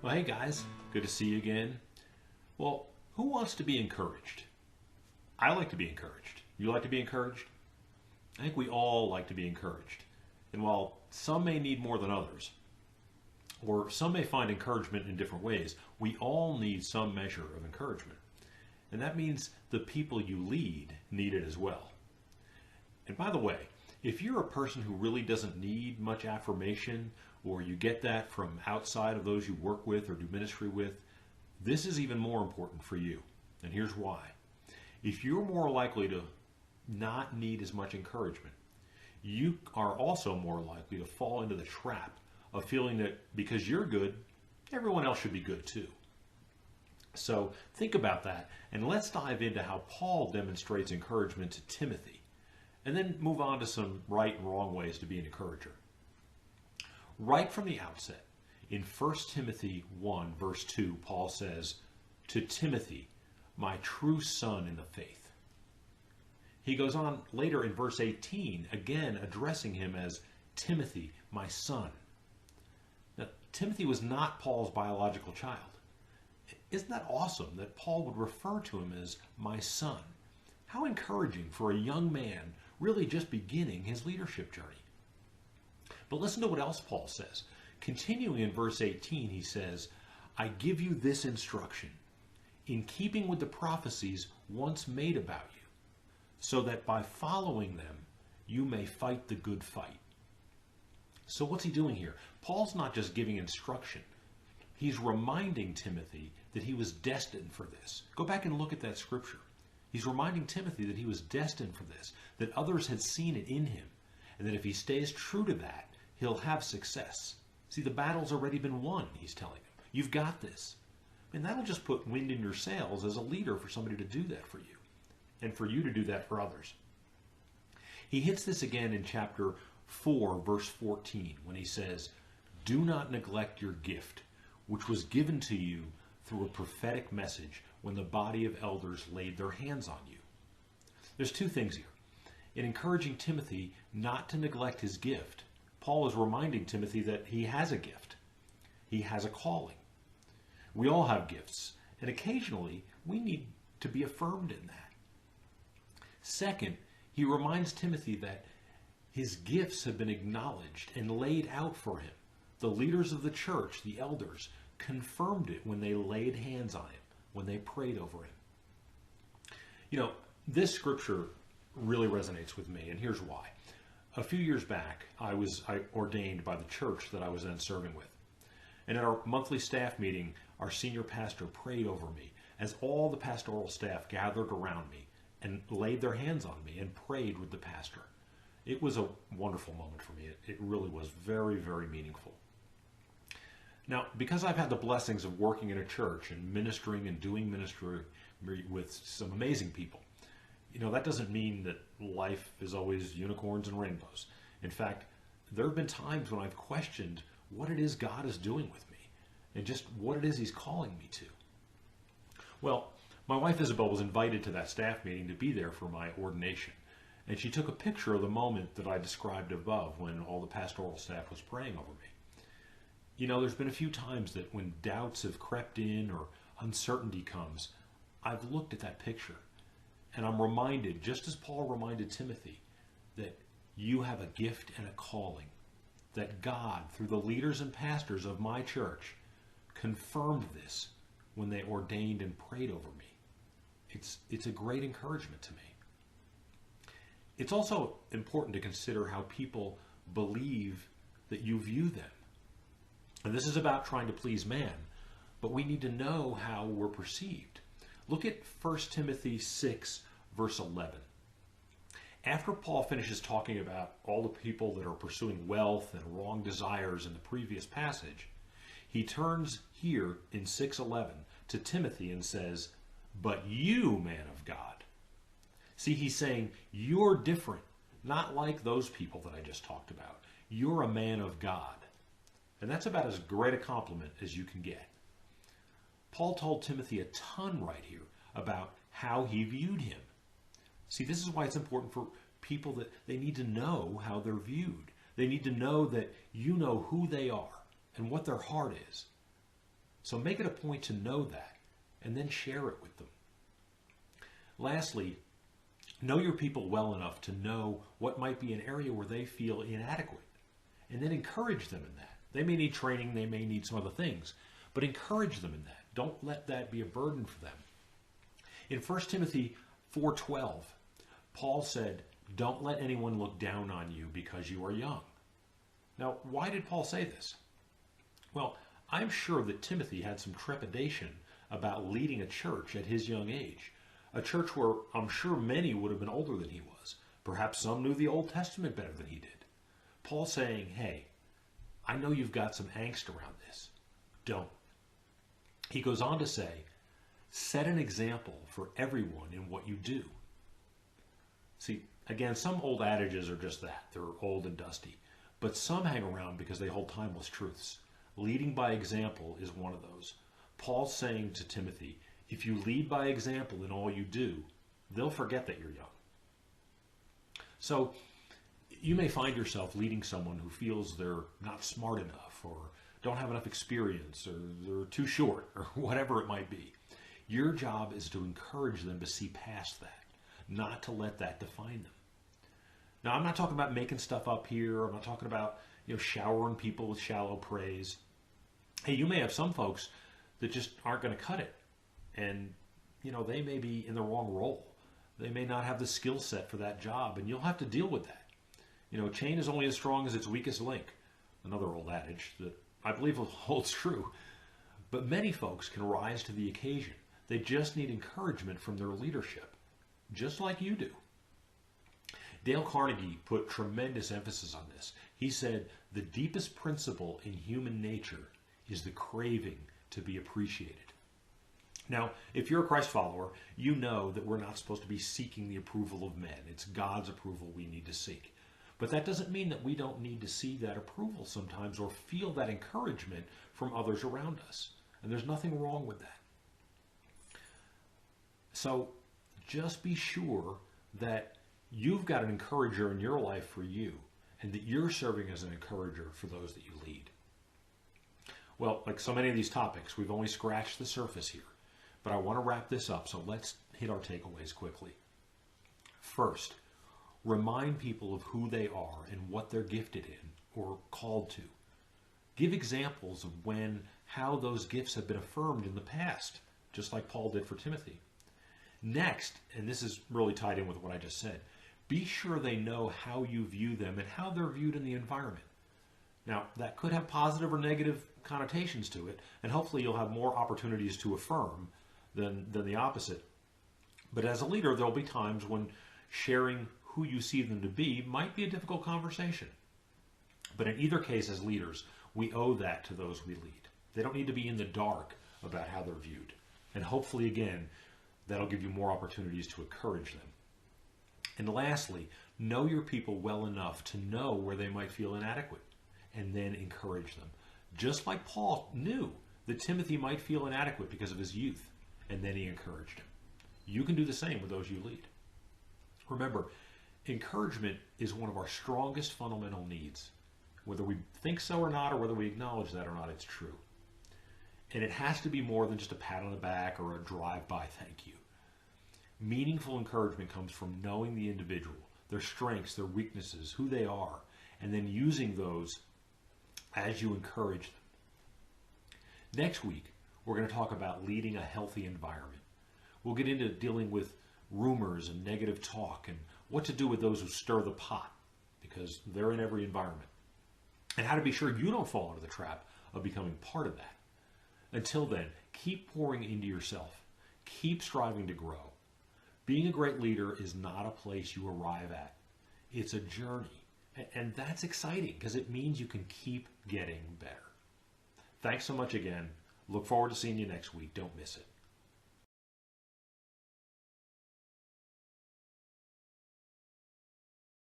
Well, hey guys, good to see you again. Well, who wants to be encouraged? I like to be encouraged. You like to be encouraged? I think we all like to be encouraged. And while some may need more than others, or some may find encouragement in different ways, we all need some measure of encouragement. And that means the people you lead need it as well. And by the way, if you're a person who really doesn't need much affirmation, or you get that from outside of those you work with or do ministry with, this is even more important for you. And here's why. If you're more likely to not need as much encouragement, you are also more likely to fall into the trap of feeling that because you're good, everyone else should be good too. So think about that, and let's dive into how Paul demonstrates encouragement to Timothy, and then move on to some right and wrong ways to be an encourager. Right from the outset, in 1 Timothy 1, verse 2, Paul says, "To Timothy, my true son in the faith." He goes on later in verse 18, again addressing him as Timothy, my son. Now, Timothy was not Paul's biological child. Isn't that awesome that Paul would refer to him as my son? How encouraging for a young man really just beginning his leadership journey. But listen to what else Paul says. Continuing in verse 18, he says, "I give you this instruction, in keeping with the prophecies once made about you, so that by following them, you may fight the good fight." So what's he doing here? Paul's not just giving instruction. He's reminding Timothy that he was destined for this. Go back and look at that scripture. He's reminding Timothy that he was destined for this, that others had seen it in him, and that if he stays true to that, he'll have success. See, the battle's already been won, he's telling him. You've got this. And that'll just put wind in your sails as a leader for somebody to do that for you, and for you to do that for others. He hits this again in chapter 4, verse 14, when he says, "Do not neglect your gift, which was given to you through a prophetic message when the body of elders laid their hands on you." There's two things here. In encouraging Timothy not to neglect his gift, Paul is reminding Timothy that he has a gift. He has a calling. We all have gifts, and occasionally we need to be affirmed in that. Second, he reminds Timothy that his gifts have been acknowledged and laid out for him. The leaders of the church, the elders, confirmed it when they laid hands on him, when they prayed over him. You know, this scripture really resonates with me, and here's why. A few years back, I ordained by the church that I was then serving with. And at our monthly staff meeting, our senior pastor prayed over me as all the pastoral staff gathered around me and laid their hands on me and prayed with the pastor. It was a wonderful moment for me. It really was very, very meaningful. Now, because I've had the blessings of working in a church and ministering and doing ministry with some amazing people, you know, that doesn't mean that life is always unicorns and rainbows. In fact, there have been times when I've questioned what it is God is doing with me and just what it is he's calling me to. Well, my wife Isabel was invited to that staff meeting to be there for my ordination, and she took a picture of the moment that I described above when all the pastoral staff was praying over me. You know, there's been a few times that when doubts have crept in or uncertainty comes, I've looked at that picture and I'm reminded, just as Paul reminded Timothy, that you have a gift and a calling, that God, through the leaders and pastors of my church, confirmed this when they ordained and prayed over me. It's a great encouragement to me. It's also important to consider how people believe that you view them. And this is about trying to please man, but we need to know how we're perceived. Look at 1 Timothy 6, verse 11. After Paul finishes talking about all the people that are pursuing wealth and wrong desires in the previous passage, he turns here in 6:11 to Timothy and says, "But you, man of God." See, he's saying, you're different, not like those people that I just talked about. You're a man of God. And that's about as great a compliment as you can get. Paul told Timothy a ton right here about how he viewed him. See, this is why it's important for people that they need to know how they're viewed. They need to know that you know who they are and what their heart is. So make it a point to know that and then share it with them. Lastly, know your people well enough to know what might be an area where they feel inadequate, and then encourage them in that. They may need training, they may need some other things, but encourage them in that. Don't let that be a burden for them. In 1 Timothy 4:12, Paul said, "Don't let anyone look down on you because you are young." Now, why did Paul say this? Well, I'm sure that Timothy had some trepidation about leading a church at his young age, a church where I'm sure many would have been older than he was. Perhaps some knew the Old Testament better than he did. Paul's saying, hey, I know you've got some angst around this. Don't. He goes on to say, set an example for everyone in what you do. See, again, some old adages are just that. They're old and dusty. But some hang around because they hold timeless truths. Leading by example is one of those. Paul's saying to Timothy, if you lead by example in all you do, they'll forget that you're young. So you may find yourself leading someone who feels they're not smart enough or don't have enough experience or they're too short or whatever it might be. Your job is to encourage them to see past that, not to let that define them. Now, I'm not talking about making stuff up here. I'm not talking about showering people with shallow praise. Hey, you may have some folks that just aren't going to cut it. And, they may be in the wrong role. They may not have the skill set for that job, and you'll have to deal with that. A chain is only as strong as its weakest link. Another old adage that I believe holds true. But many folks can rise to the occasion. They just need encouragement from their leadership, just like you do. Dale Carnegie put tremendous emphasis on this. He said, the deepest principle in human nature is the craving to be appreciated. Now, if you're a Christ follower, you know that we're not supposed to be seeking the approval of men. It's God's approval we need to seek. But that doesn't mean that we don't need to see that approval sometimes or feel that encouragement from others around us. And there's nothing wrong with that. So just be sure that you've got an encourager in your life for you and that you're serving as an encourager for those that you lead. Well, like so many of these topics, we've only scratched the surface here. But I want to wrap this up, so let's hit our takeaways quickly. First, remind people of who they are and what they're gifted in or called to. Give examples of how those gifts have been affirmed in the past, just like Paul did for Timothy. Next, and this is really tied in with what I just said, be sure they know how you view them and how they're viewed in the environment. Now, that could have positive or negative connotations to it, and hopefully you'll have more opportunities to affirm than the opposite. But as a leader, there'll be times when sharing who you see them to be might be a difficult conversation. But in either case, as leaders, we owe that to those we lead. They don't need to be in the dark about how they're viewed. And hopefully, again, that'll give you more opportunities to encourage them. And lastly, know your people well enough to know where they might feel inadequate and then encourage them. Just like Paul knew that Timothy might feel inadequate because of his youth, and then he encouraged him. You can do the same with those you lead. Remember, encouragement is one of our strongest fundamental needs. Whether we think so or not, or whether we acknowledge that or not, it's true. And it has to be more than just a pat on the back or a drive-by thank you. Meaningful encouragement comes from knowing the individual, their strengths, their weaknesses, who they are, and then using those as you encourage them. Next week, we're going to talk about leading a healthy environment. We'll get into dealing with rumors and negative talk and what to do with those who stir the pot, because they're in every environment, and how to be sure you don't fall into the trap of becoming part of that. Until then, keep pouring into yourself. Keep striving to grow. Being a great leader is not a place you arrive at. It's a journey. And that's exciting because it means you can keep getting better. Thanks so much again. Look forward to seeing you next week. Don't miss it.